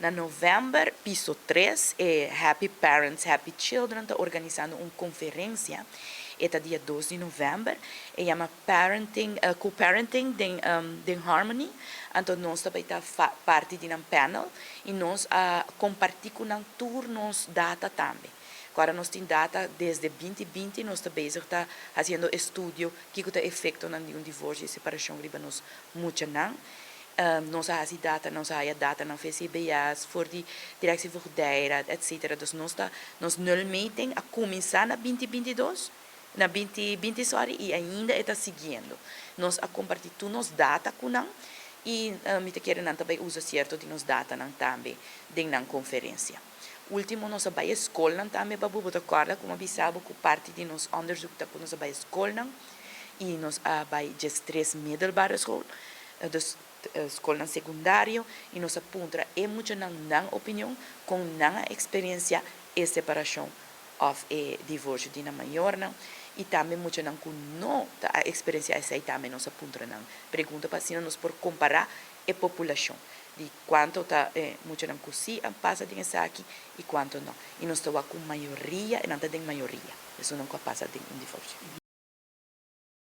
Na novembro, piso 3, Happy Parents, Happy Children está organizando uma conferência. Eta dia 2 de novembro, chama Parenting, Co-Parenting de Harmony. Então, nós também está parte de um panel e nós compartilhamos com um tour nos data também. Agora, nós temos data desde 2020, nós estamos bezig está fazendo estudo que o efeito de divórcio e separação riba nós muito não. Nós temos data, nós temos data na VCBS, voor die directie voor Dijrat, etc. Dus nós nul meeting a começar na 2022, na 2020, sorry, e ainda está seguindo. Nós compartilhamos data com não e me querem também usa certo de nos data não também de na conferência. Último, nós vai escola também para botar corda, como avisava, com parte de nos onderzoek dat nós vai escola e nós vai just 3 middelbare school, dus escola secundário e nós aponta muito na opinião com na experiência e separação of divórcio de na maior não e também muito não com não a experiência essa também nós aponta não pergunta para se nós por comparar a população de quanto tá muito não que se passa de aqui e quanto não e nós estamos com maioria e não tem maioria isso não passa de divórcio.